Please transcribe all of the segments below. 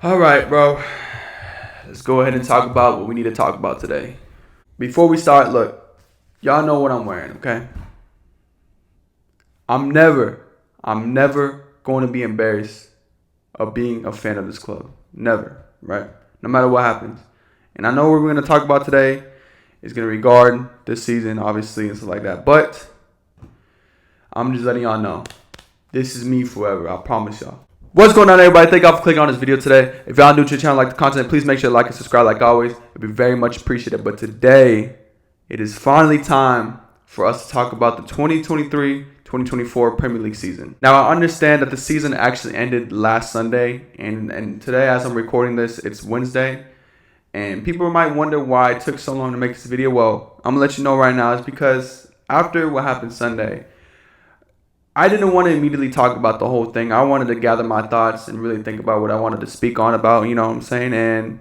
All right, bro. Let's go ahead and talk about what we need to talk about today. Before we start, look, y'all know what I'm wearing, okay? I'm never, I'm never going to be embarrassed of being a fan of this club. Never, right? No matter what happens. And I know what we're going to talk about today is going to regard this season, obviously, and stuff like that. But I'm just letting y'all know, this is me forever. I promise y'all. What's going on, everybody? Thank y'all for clicking on this video today. If y'all new to the channel, like the content, please make sure to like and subscribe like always. It'd be very much appreciated. But today, it is finally time for us to talk about the 2023-2024 Premier League season. Now, I understand that the season actually ended last Sunday, and today, as I'm recording this, it's Wednesday. And people might wonder why it took so long to make this video. Well, I'm going to let you know right now. It's because after what happened Sunday, I didn't want to immediately talk about the whole thing. I wanted to gather my thoughts and really think about what I wanted to speak on about, you know what I'm saying? And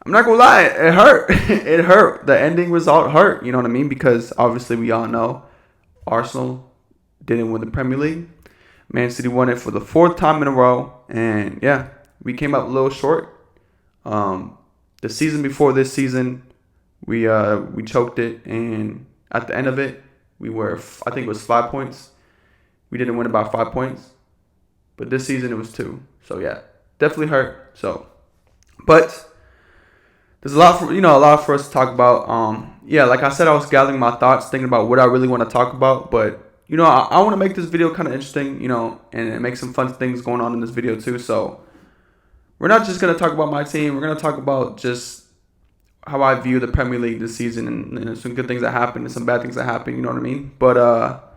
I'm not going to lie, it hurt. It hurt. The ending result hurt, you know what I mean? Because obviously we all know Arsenal didn't win the Premier League. Man City won it for the fourth time in a row. And yeah, we came up a little short. The season before this season, we choked it. And at the end of it, we were, I think it was 5 points. We didn't win about 5 points, but this season it was 2. So yeah, definitely hurt. So, but there's a lot for us to talk about. Yeah, like I said, I was gathering my thoughts, thinking about what I really want to talk about. But I want to make this video kind of interesting, and make some fun things going on in this video too. So we're not just gonna talk about my team. We're gonna talk about just how I view the Premier League this season, and some good things that happened and some bad things that happened. You know what I mean? But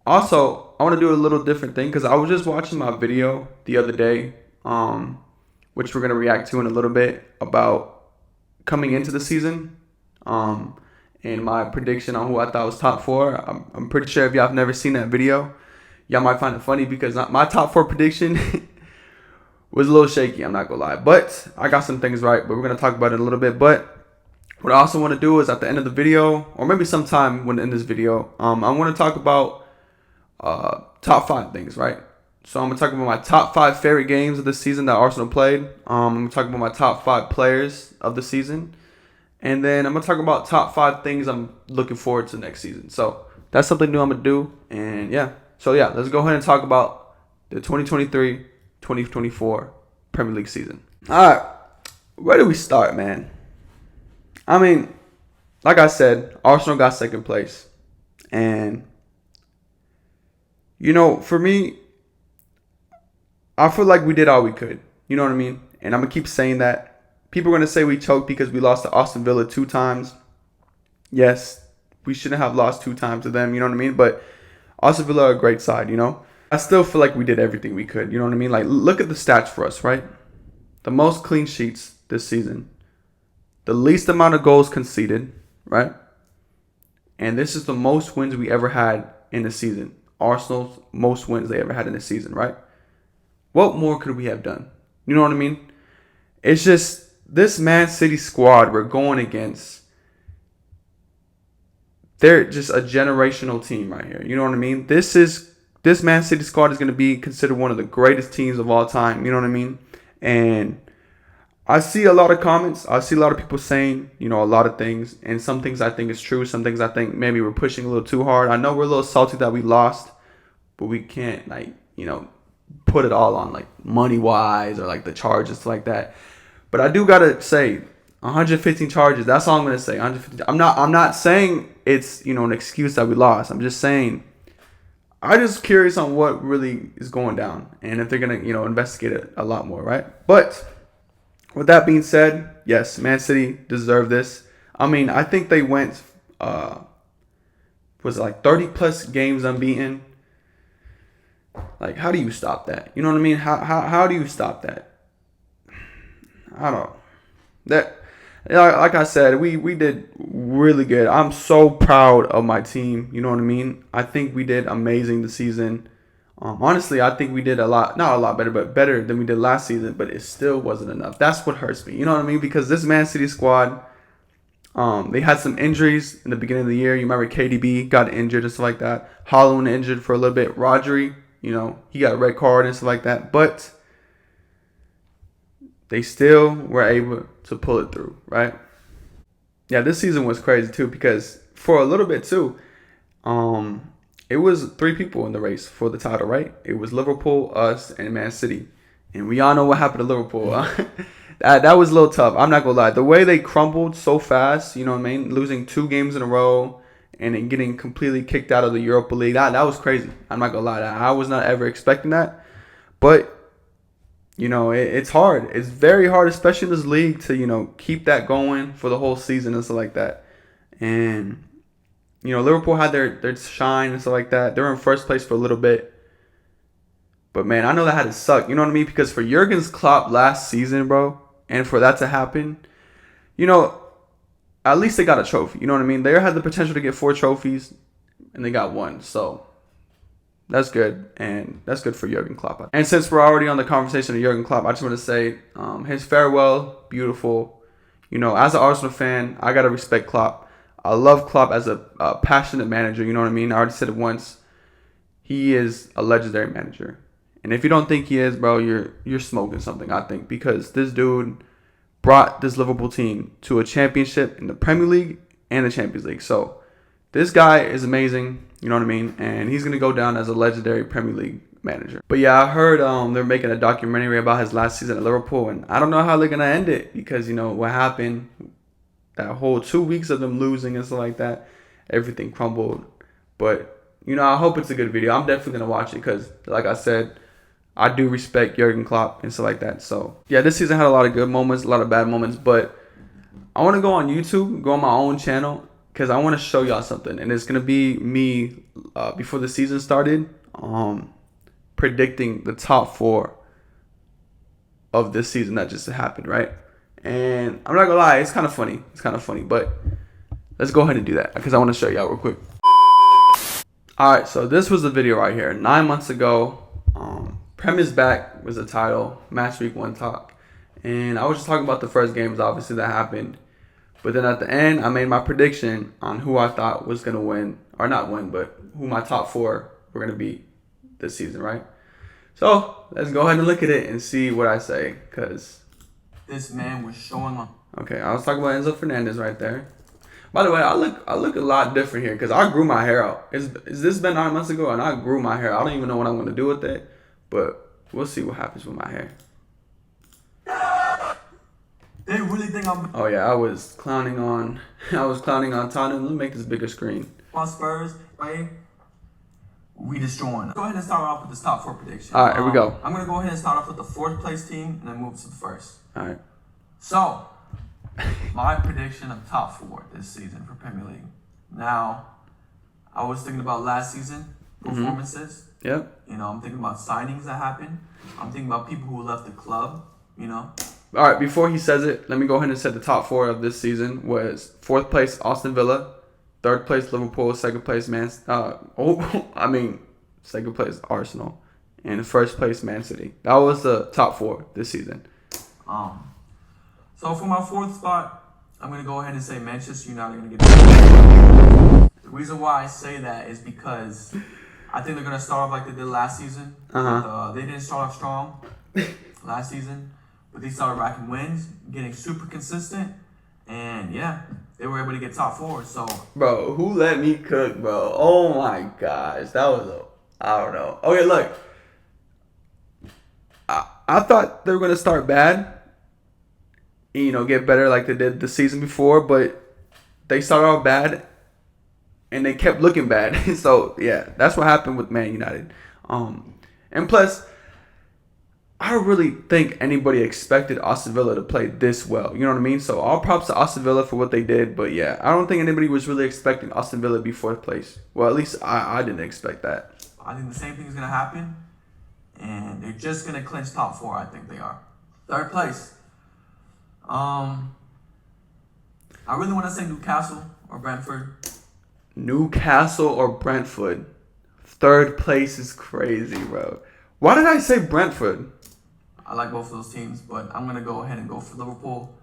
also, I want to do a little different thing because I was just watching my video the other day, which we're going to react to in a little bit, about coming into the season, and my prediction on who I thought was top 4. I'm pretty sure if y'all have never seen that video, y'all might find it funny because my top 4 prediction was a little shaky, I'm not going to lie. But I got some things right, but we're going to talk about it in a little bit. But what I also want to do is at the end of the video, or maybe sometime when in this video, I want to talk about top 5 things, right? So I'm gonna talk about my top 5 favorite games of the season that Arsenal played. I'm gonna talk about my top 5 players of the season, and then I'm gonna talk about top 5 things I'm looking forward to next season. So that's something new I'm gonna do, and yeah. So yeah, let's go ahead and talk about the 2023-2024 Premier League season. All right, where do we start, man? I mean, like I said, Arsenal got second place, and for me, I feel like we did all we could. You know what I mean? And I'm going to keep saying that. People are going to say we choked because we lost to Aston Villa 2 times. Yes, we shouldn't have lost 2 times to them. You know what I mean? But Aston Villa are a great side, I still feel like we did everything we could. You know what I mean? Like, look at the stats for us, right? The most clean sheets this season. The least amount of goals conceded, right? And this is the most wins we ever had in the season. Arsenal's most wins they ever had in the season, right? What more could we have done? You know what I mean? It's just this Man City squad we're going against. They're just a generational team right here. You know what I mean? This Man City squad is going to be considered one of the greatest teams of all time. You know what I mean? And I see a lot of comments. I see a lot of people saying, a lot of things. And some things I think is true. Some things I think maybe we're pushing a little too hard. I know we're a little salty that we lost. But we can't, put it all on, money-wise or, the charges like that. But I do got to say, 115 charges, that's all I'm going to say. 115. I'm not saying it's, an excuse that we lost. I'm just saying, I'm just curious on what really is going down. And if they're going to, investigate it a lot more, right? But with that being said, yes, Man City deserve this. I mean, I think they went, 30-plus games unbeaten. How do you stop that? You know what I mean? How do you stop that? I don't know. Like I said, we did really good. I'm so proud of my team. You know what I mean? I think we did amazing this season. Honestly, I think we did not a lot better, but better than we did last season. But it still wasn't enough. That's what hurts me. You know what I mean? Because this Man City squad, they had some injuries in the beginning of the year. You remember KDB got injured and stuff like that. Haaland injured for a little bit. Rodri, he got a red card and stuff like that. But they still were able to pull it through, right? Yeah, this season was crazy too because for a little bit too, it was three people in the race for the title, right? It was Liverpool, us, and Man City, and we all know what happened to Liverpool. That was a little tough. I'm not gonna lie. The way they crumbled so fast, you know what I mean? Losing 2 games in a row and then getting completely kicked out of the Europa League. That was crazy. I'm not gonna lie. I was not ever expecting that, but it's hard. It's very hard, especially in this league, to keep that going for the whole season and stuff like that. And Liverpool had their shine and stuff like that. They were in first place for a little bit. But, man, I know that had to suck. You know what I mean? Because for Jurgen Klopp last season, bro, and for that to happen, at least they got a trophy. You know what I mean? They had the potential to get 4 trophies, and they got 1. So, that's good. And that's good for Jurgen Klopp. And since we're already on the conversation of Jurgen Klopp, I just want to say his farewell, beautiful. As an Arsenal fan, I got to respect Klopp. I love Klopp as a passionate manager. You know what I mean? I already said it once. He is a legendary manager. And if you don't think he is, bro, you're smoking something, I think. Because this dude brought this Liverpool team to a championship in the Premier League and the Champions League. So this guy is amazing. You know what I mean? And he's going to go down as a legendary Premier League manager. But yeah, I heard they're making a documentary about his last season at Liverpool. And I don't know how they're going to end it. Because, what happened, that whole 2 weeks of them losing and stuff like that, everything crumbled. But, I hope it's a good video. I'm definitely going to watch it because, like I said, I do respect Jurgen Klopp and stuff like that. So, yeah, this season had a lot of good moments, a lot of bad moments. But I want to go on YouTube, go on my own channel, because I want to show y'all something. And it's going to be me, before the season started, predicting the top 4 of this season that just happened, right? And I'm not going to lie, it's kind of funny. But let's go ahead and do that because I want to show y'all real quick. All right, so this was the video right here. 9 months ago, Prem is back was the title, Match Week 1 talk. And I was just talking about the first games, obviously, that happened. But then at the end, I made my prediction on who I thought was going to win. Or not win, but who my top 4 were going to be this season, right? So, let's go ahead and look at it and see what I say. Because this man was showing on. Okay, I was talking about Enzo Fernandez right there. By the way, I look a lot different here because I grew my hair out. Is this been 9 months ago? And I grew my hair. I don't even know what I'm going to do with it. But we'll see what happens with my hair. They really think I'm... Oh, yeah, I was clowning on Tottenham. Let me make this bigger screen. On Spurs, right? We destroying. Go ahead and start off with this top 4 prediction. All right, here we go. I'm going to go ahead and start off with the 4th place team and then move to the 1st. All right. So, my prediction of top 4 this season for Premier League. Now, I was thinking about last season performances. Yep. I'm thinking about signings that happened. I'm thinking about people who left the club, All right, before he says it, let me go ahead and say the top 4 of this season was 4th place Aston Villa, 3rd place Liverpool, 2nd place second place Arsenal, and 1st place Man City. That was the top 4 this season. So for my 4th spot, I'm going to go ahead and say Manchester United are going to get it. The reason why I say that is because I think they're going to start off like they did last season. They didn't start off strong last season, but they started racking wins, getting super consistent, and yeah, they were able to get top 4. So, bro, who let me cook, bro? Oh my gosh, that was I don't know. Okay, look, I thought they were going to start bad. Get better like they did the season before, but they started off bad and they kept looking bad. So yeah, that's what happened with Man United. And plus, I don't really think anybody expected Aston Villa to play this well. You know what I mean? So all props to Aston Villa for what they did, but yeah, I don't think anybody was really expecting Aston Villa to be 4th place. Well, at least I didn't expect that. I think the same thing is gonna happen, and they're just gonna clinch top 4. I think they are. 3rd place. I really want to say Newcastle or Brentford. Newcastle or Brentford. 3rd place is crazy, bro. Why did I say Brentford? I like both of those teams, but I'm going to go ahead and go for Liverpool.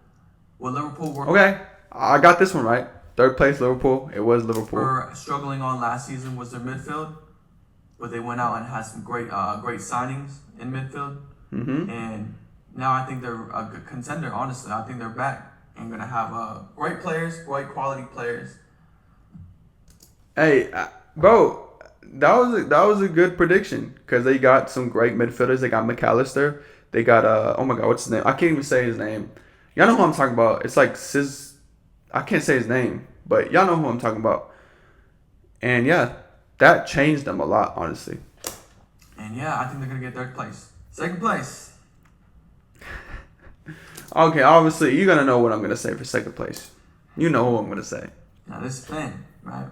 Will Liverpool work? Okay, I got this one right. 3rd place, Liverpool. It was Liverpool. We're struggling on last season was their midfield, but they went out and had some great signings in midfield. Mm-hmm. And now I think they're a good contender. Honestly, I think they're back and gonna have great players, great quality players. Hey, bro, that was a good prediction because they got some great midfielders. They got McAllister. They got oh my God, what's his name? I can't even say his name. Y'all know who I'm talking about. It's like I can't say his name, but y'all know who I'm talking about. And yeah, that changed them a lot, honestly. And yeah, I think they're gonna get third place, second place. Okay, obviously you're gonna know what I'm gonna say for second place. You know who I'm gonna say. Now this is the thing, right?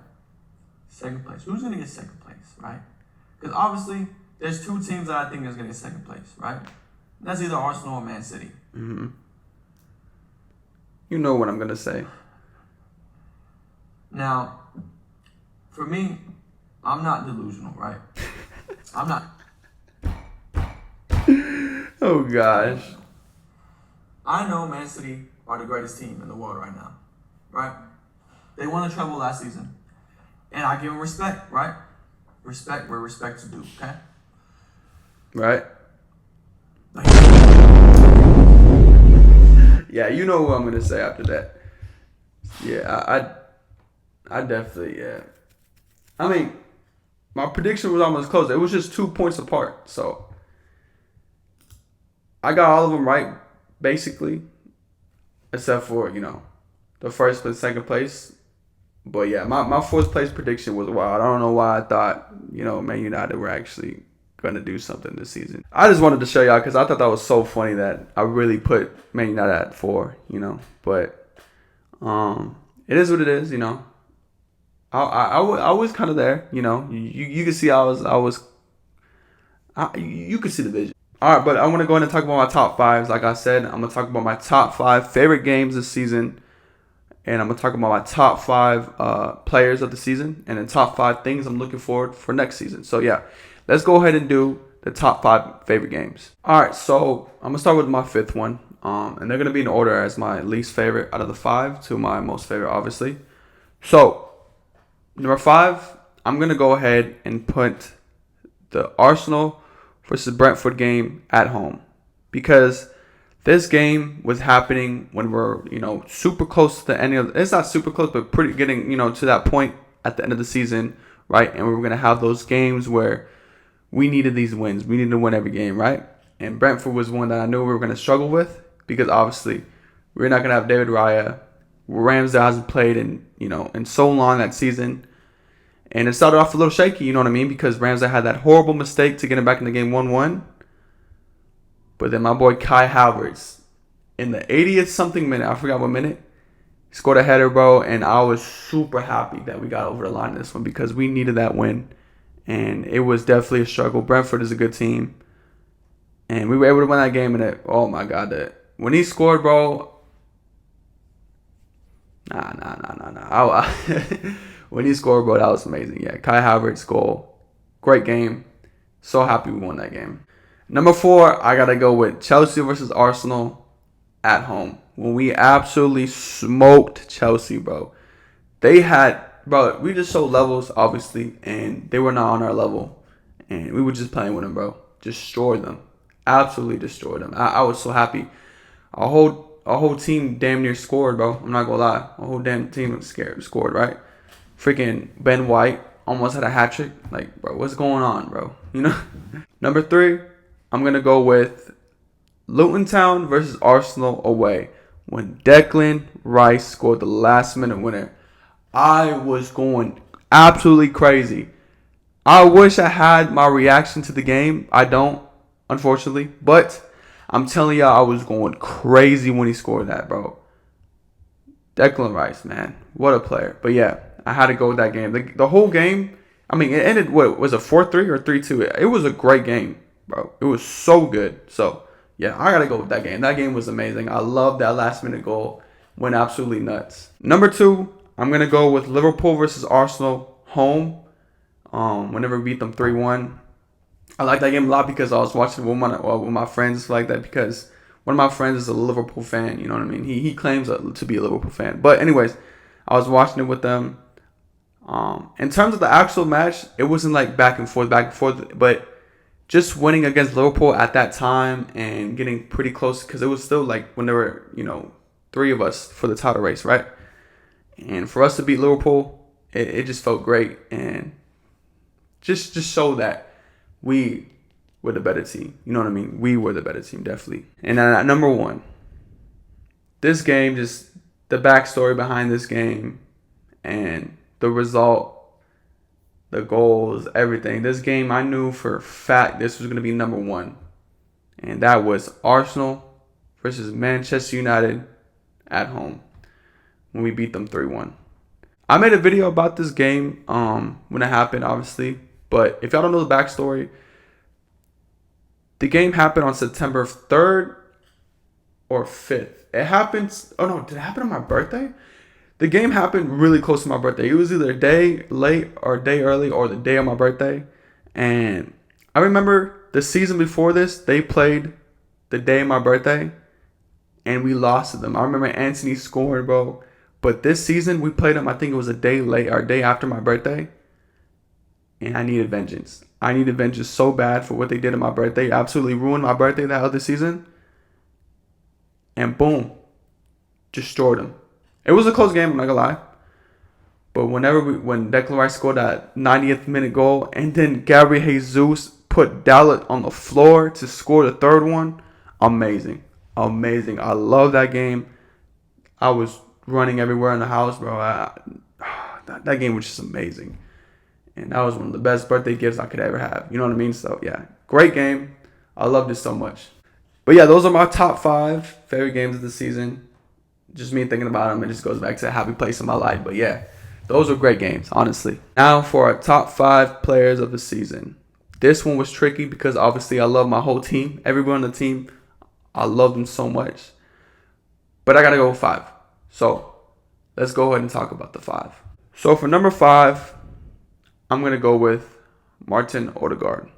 Second place. Who's gonna get second place, right? Because obviously there's two teams that I think is gonna get second place, right? That's either Arsenal or Man City. Mm-hmm. You know what I'm gonna say. Now, for me, I'm not delusional, right? I'm not. Oh gosh. I know Man City are the greatest team in the world right now, right? They won the treble last season, and I give them respect, right? Respect where respect's due, okay? Right. Yeah, you know what I'm gonna say after that. Yeah, I definitely, yeah. I mean, my prediction was almost close. It was just 2 points apart, so I got all of them right, basically, except for the first and second place. But yeah, my fourth place prediction was wild. I don't know why I thought Man United were actually gonna do something this season. I just wanted to show y'all because I thought that was so funny that I really put Man United at 4. But it is what it is. I was kind of there. You can see you could see the vision. All right, but I want to go ahead and talk about my top 5s. Like I said, I'm gonna talk about my top 5 favorite games this season. And I'm going to talk about my top 5 players of the season and the top 5 things I'm looking forward for next season. So, yeah, let's go ahead and do the top 5 favorite games. All right, so I'm going to start with my 5th one. And they're going to be in order as my least favorite out of the 5 to my most favorite, obviously. So, number 5, I'm going to go ahead and put the Arsenal versus Brentford game at home. Because this game was happening when we're, super close to the end of. It's not super close, but pretty getting, to that point at the end of the season, right? And we were gonna have those games where we needed these wins. We needed to win every game, right? And Brentford was one that I knew we were gonna struggle with because obviously we're not gonna have David Raya. Ramsdale hasn't played in so long that season, and it started off a little shaky. You know what I mean? Because Ramsdale had that horrible mistake to get him back in the game 1-1. But then my boy Kai Havertz, in the 80th something minute, I forgot what minute, scored a header, bro. And I was super happy that we got over the line in this one because we needed that win. And it was definitely a struggle. Brentford is a good team. And we were able to win that game. And oh my God, when he scored, bro. Nah. When he scored, bro, that was amazing. Yeah, Kai Havertz goal. Great game. So happy we won that game. Number 4, I got to go with Chelsea versus Arsenal at home. When we absolutely smoked Chelsea, bro. We just showed levels, obviously, and they were not on our level. And we were just playing with them, bro. Destroyed them. Absolutely destroyed them. I was so happy. Our whole team damn near scored, bro. I'm not going to lie. Our whole damn team scored, right? Freaking Ben White almost had a hat trick. Like, bro, what's going on, bro? Number 3. I'm going to go with Luton Town versus Arsenal away. When Declan Rice scored the last-minute winner, I was going absolutely crazy. I wish I had my reaction to the game. I don't, unfortunately. But I'm telling y'all, I was going crazy when he scored that, bro. Declan Rice, man. What a player. But, yeah, I had to go with that game. The whole game, I mean, it ended, was it 4-3 or 3-2? It was a great game. Bro, it was so good. So, yeah, I got to go with that game. That game was amazing. I love that last-minute goal. Went absolutely nuts. Number 2, I'm going to go with Liverpool versus Arsenal home. Whenever we beat them 3-1. I like that game a lot because I was watching with my friends like that because one of my friends is a Liverpool fan. You know what I mean? He claims to be a Liverpool fan. But anyways, I was watching it with them. In terms of the actual match, it wasn't like back and forth. But just winning against Liverpool at that time and getting pretty close, because it was still like when there were, 3 of us for the title race, right? And for us to beat Liverpool, it just felt great, and just show that we were the better team. You know what I mean? We were the better team, definitely. And then at number 1, this game, just the backstory behind this game and the result, the goals, everything. This game, I knew for a fact this was going to be number 1. And that was Arsenal versus Manchester United at home when we beat them 3-1. I made a video about this game when it happened, obviously. But if y'all don't know the backstory, the game happened on September 3rd or 5th. It happened. Oh, no. Did it happen on my birthday? The game happened really close to my birthday. It was either a day late or a day early or the day of my birthday. And I remember the season before this, they played the day of my birthday and we lost to them. I remember Anthony scoring, bro. But this season, we played them, I think it was a day late or a day after my birthday. And I needed vengeance. I needed vengeance so bad for what they did on my birthday. Absolutely ruined my birthday that other season. And boom, destroyed them. It was a close game, I'm not gonna lie. But when Declan Rice scored that 90th minute goal, and then Gabriel Jesus put Dalot on the floor to score the 3rd one, amazing. Amazing. I love that game. I was running everywhere in the house, bro. That game was just amazing. And that was one of the best birthday gifts I could ever have. You know what I mean? So, yeah, great game. I loved it so much. But, yeah, those are my top 5 favorite games of the season. Just me thinking about them, it just goes back to a happy place in my life. But, yeah, those were great games, honestly. Now for our top 5 players of the season. This one was tricky because, obviously, I love my whole team. Everyone on the team, I love them so much. But I got to go with 5. So, let's go ahead and talk about the 5. So, for number 5, I'm going to go with Martin Odegaard.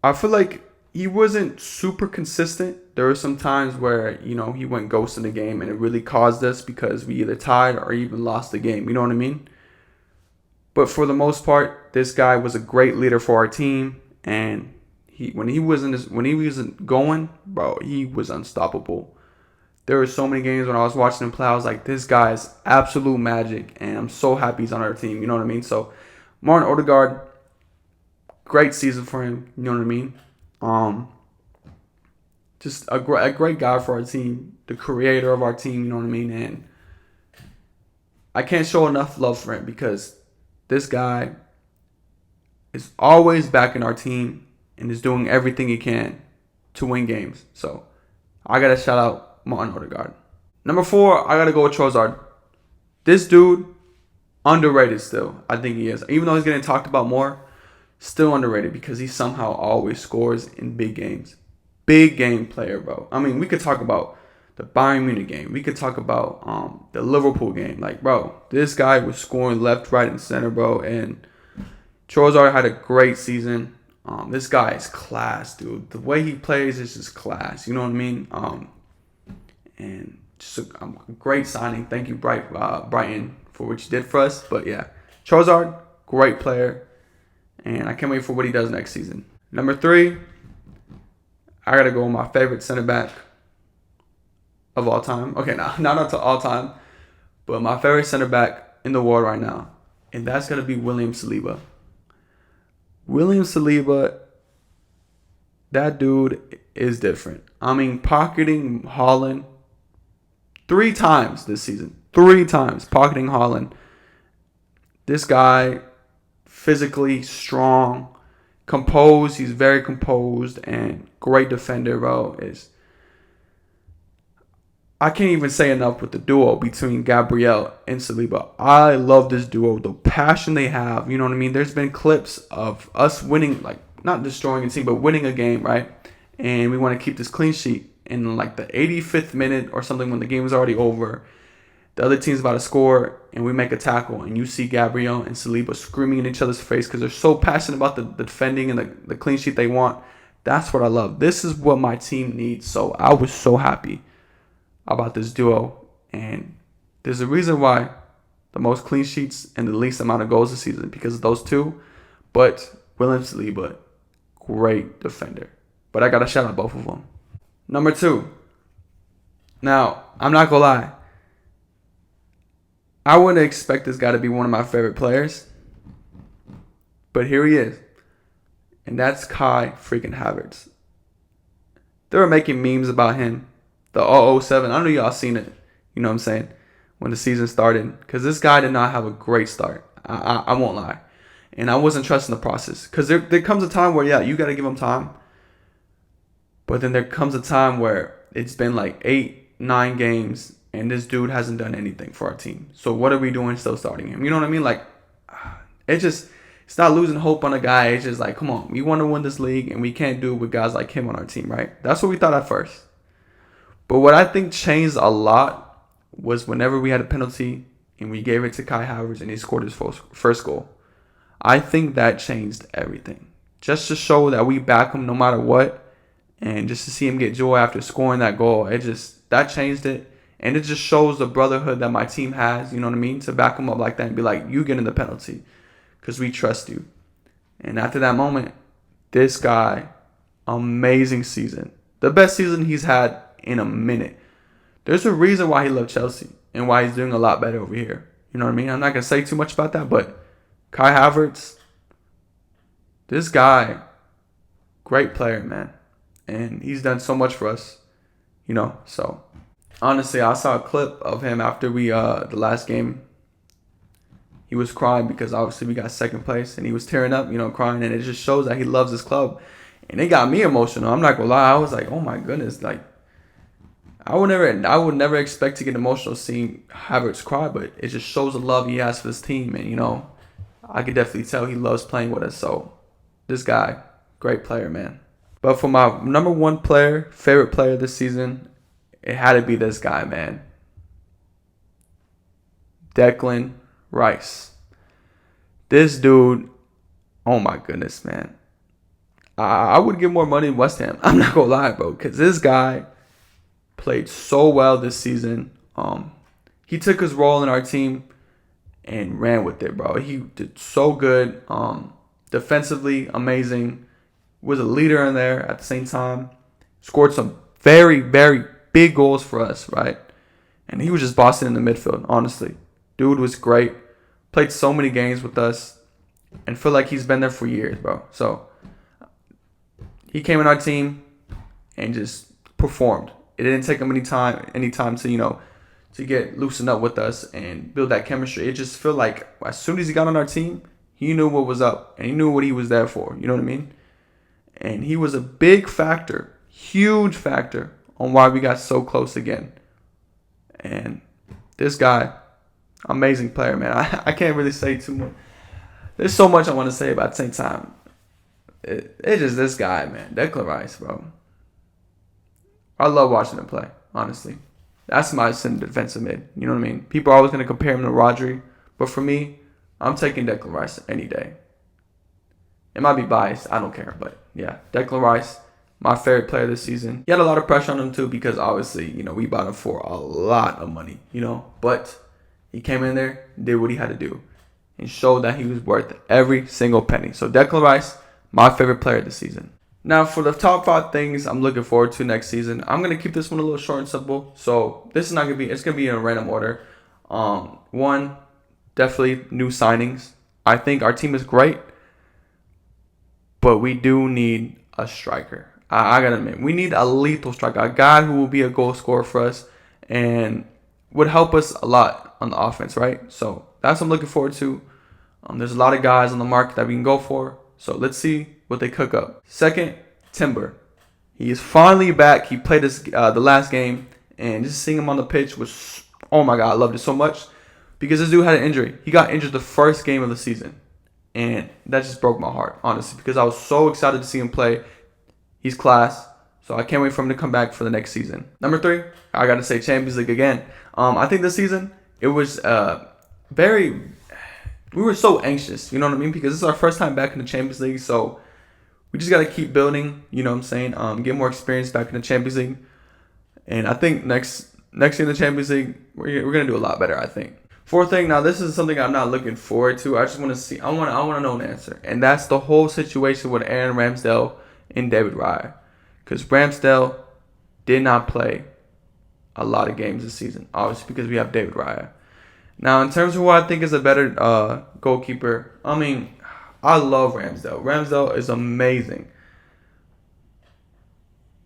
I feel like he wasn't super consistent. There were some times where, he went ghost in the game and it really caused us because we either tied or even lost the game. You know what I mean? But for the most part, this guy was a great leader for our team. And when he wasn't going, bro, he was unstoppable. There were so many games when I was watching him play, I was like, this guy is absolute magic. And I'm so happy he's on our team. You know what I mean? So, Martin Odegaard, great season for him. You know what I mean? Just a great guy for our team. The creator of our team. You know what I mean? And I can't show enough love for him because this guy is always backing our team and is doing everything he can to win games. So, I got to shout out Martin Odegaard. Number 4, I got to go with Trossard. This dude, underrated still. I think he is. Even though he's getting talked about more, still underrated because he somehow always scores in big games. Big game player, bro. I mean, we could talk about the Bayern Munich game. We could talk about the Liverpool game. Like, bro, this guy was scoring left, right, and center, bro. And Trossard had a great season. This guy is class, dude. The way he plays is just class. You know what I mean? And just a great signing. Thank you, Brighton, for what you did for us. But, yeah, Trossard, great player. And I can't wait for what he does next season. Number 3, I got to go with my favorite center back of all time. Okay, not all time, but my favorite center back in the world right now. And that's going to be William Saliba. William Saliba, that dude is different. I mean, pocketing Haaland 3 times this season. 3 times pocketing Haaland. This guy, physically strong, composed. He's very composed and great defender, bro. I can't even say enough with the duo between Gabriel and Saliba. I love this duo, the passion they have. You know what I mean? There's been clips of us winning, like not destroying a team, but winning a game, right? And we want to keep this clean sheet in like the 85th minute or something when the game is already over. The other team's about to score, and we make a tackle, and you see Gabriel and Saliba screaming in each other's face because they're so passionate about the defending and the clean sheet they want. That's what I love. This is what my team needs. So I was so happy about this duo, and there's a reason why the most clean sheets and the least amount of goals this season because of those two. But William Saliba, great defender. But I got to shout out both of them. Number 2. Now, I'm not going to lie. I wouldn't expect this guy to be one of my favorite players. But here he is. And that's Kai freaking Havertz. They were making memes about him. The 007. I know y'all seen it. You know what I'm saying? When the season started. Because this guy did not have a great start. I won't lie. And I wasn't trusting the process. Because there comes a time where, yeah, you got to give him time. But then there comes a time where it's been like 8-9 games. And this dude hasn't done anything for our team. So what are we doing still starting him? You know what I mean? Like, it's not losing hope on a guy. It's just like, come on. We want to win this league. And we can't do it with guys like him on our team, right? That's what we thought at first. But what I think changed a lot was whenever we had a penalty and we gave it to Kai Havertz and he scored his first goal. I think that changed everything. Just to show that we back him no matter what. And just to see him get joy after scoring that goal. That changed it. And it just shows the brotherhood that my team has, you know what I mean? To back them up like that and be like, you get in the penalty because we trust you. And after that moment, this guy, amazing season. The best season he's had in a minute. There's a reason why he left Chelsea and why he's doing a lot better over here. You know what I mean? I'm not going to say too much about that, but Kai Havertz, this guy, great player, man. And he's done so much for us, you know, so... Honestly, I saw a clip of him after the last game. He was crying because obviously we got second place and he was tearing up, you know, crying. And it just shows that he loves his club. And it got me emotional. I'm not going to lie. I was like, oh my goodness. Like, I would never expect to get emotional seeing Havertz cry. But it just shows the love he has for his team. And, you know, I could definitely tell he loves playing with us. So, this guy, great player, man. But for my number 1 player, favorite player this season, it had to be this guy, man. Declan Rice. This dude, oh my goodness, man. I would give more money in West Ham. I'm not going to lie, bro. Because this guy played so well this season. He took his role in our team and ran with it, bro. He did so good. Defensively, amazing. Was a leader in there at the same time. Scored some very, very big goals for us, right? And he was just bossing in the midfield, honestly. Dude was great. Played so many games with us. And feel like he's been there for years, bro. So, he came in our team and just performed. It didn't take him any time to, you know, to get loosened up with us and build that chemistry. It just felt like as soon as he got on our team, he knew what was up. And he knew what he was there for. You know what I mean? And he was a big factor, huge factor, on why we got so close again. And this guy, amazing player, man. I can't really say too much. There's so much I want to say, but at the same time, it's just this guy, man. Declan Rice, bro. I love watching him play, honestly. That's my defensive mid. You know what I mean? People are always going to compare him to Rodri. But for me, I'm taking Declan Rice any day. It might be biased. I don't care. But, yeah, Declan Rice. My favorite player this season. He had a lot of pressure on him too because obviously, you know, we bought him for a lot of money, you know. But he came in there, did what he had to do, and showed that he was worth every single penny. So Declan Rice, my favorite player this season. Now for the top 5 things I'm looking forward to next season, I'm gonna keep this one a little short and simple. So this is not gonna be. It's gonna be in a random order. 1, definitely new signings. I think our team is great, but we do need a striker. I gotta admit, we need a lethal striker, a guy who will be a goal scorer for us and would help us a lot on the offense, right? So that's what I'm looking forward to. There's a lot of guys on the market that we can go for. So let's see what they cook up. 2nd, Timber. He is finally back. He played the last game, and just seeing him on the pitch was, oh my God, I loved it so much because this dude had an injury. He got injured the first game of the season, and that just broke my heart, honestly, because I was so excited to see him play. He's class, so I can't wait for him to come back for the next season. Number 3, I got to say Champions League again. I think this season, it was we were so anxious, you know what I mean? Because this is our first time back in the Champions League, so we just got to keep building, you know what I'm saying? Get more experience back in the Champions League. And I think next year in the Champions League, we're going to do a lot better, I think. Fourth thing, now this is something I'm not looking forward to. I just want to see. I want to know an answer, and that's the whole situation with Aaron Ramsdale and David Raya, because Ramsdale did not play a lot of games this season, obviously because we have David Raya. Now, in terms of who I think is a better goalkeeper, I mean, I love Ramsdale. Ramsdale is amazing.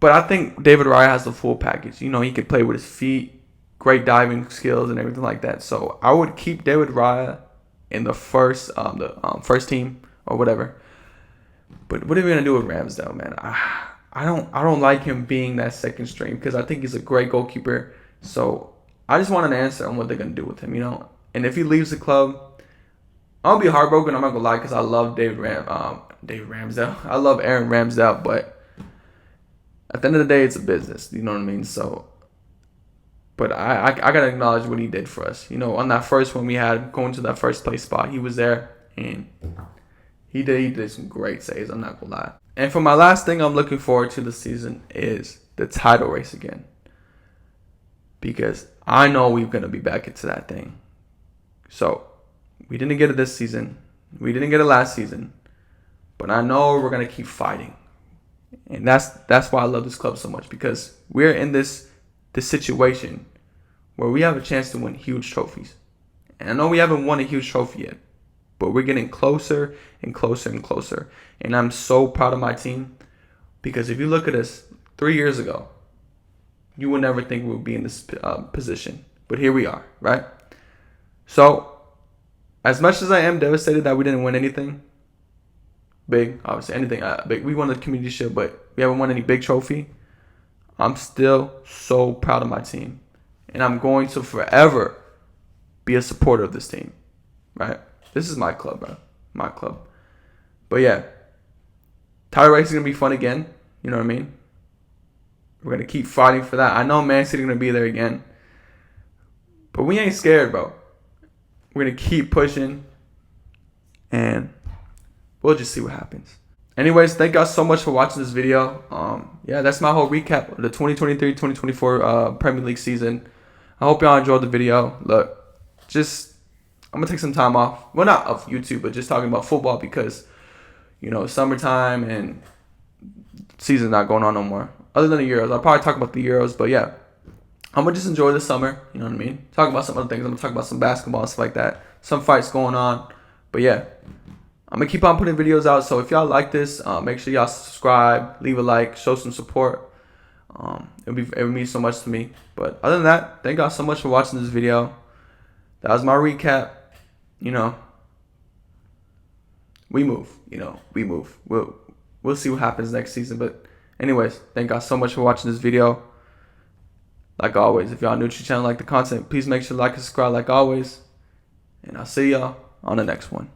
But I think David Raya has the full package. You know, he can play with his feet, great diving skills and everything like that. So I would keep David Raya in the first team or whatever. But what are we gonna do with Ramsdale, man? I don't like him being that second string because I think he's a great goalkeeper. So I just want an answer on what they're gonna do with him, you know. And if he leaves the club, I'll be heartbroken. I'm not gonna lie because I love David Ramsdale. I love Aaron Ramsdale, but at the end of the day, it's a business. You know what I mean? So, but I gotta acknowledge what he did for us. You know, on that first one we had going to that first place spot, he was there and he did some great saves. I'm not gonna lie. And for my last thing I'm looking forward to this season is the title race again, because I know we're gonna be back into that thing. So we didn't get it this season. We didn't get it last season, but I know we're gonna keep fighting. And that's why I love this club so much, because we're in this situation where we have a chance to win huge trophies. And I know we haven't won a huge trophy yet, but we're getting closer and closer and closer. And I'm so proud of my team, because if you look at us 3 years ago, you would never think we would be in this position. But here we are, right? So as much as I am devastated that we didn't win anything big, obviously anything big. We won the Community Shield, but we haven't won any big trophy. I'm still so proud of my team, and I'm going to forever be a supporter of this team, right? This is my club, bro. My club. But yeah, title race is going to be fun again. You know what I mean? We're going to keep fighting for that. I know Man City going to be there again, but we ain't scared, bro. We're going to keep pushing, and we'll just see what happens. Anyways, thank y'all so much for watching this video. Yeah, that's my whole recap of the 2023-2024 Premier League season. I hope y'all enjoyed the video. Look, I'm going to take some time off. Well, not of YouTube, but just talking about football because, you know, summertime and season's not going on no more. Other than the Euros. I'll probably talk about the Euros, but yeah. I'm going to just enjoy the summer. You know what I mean? Talk about some other things. I'm going to talk about some basketball and stuff like that. Some fights going on. But yeah. I'm going to keep on putting videos out, so if y'all like this, make sure y'all subscribe, leave a like, show some support. It would mean so much to me. But other than that, thank y'all so much for watching this video. That was my recap. You know, we move. We move. We'll see what happens next season. But anyways, thank y'all so much for watching this video. Like always, if y'all new to the channel, like the content, please make sure to like and subscribe like always. And I'll see y'all on the next one.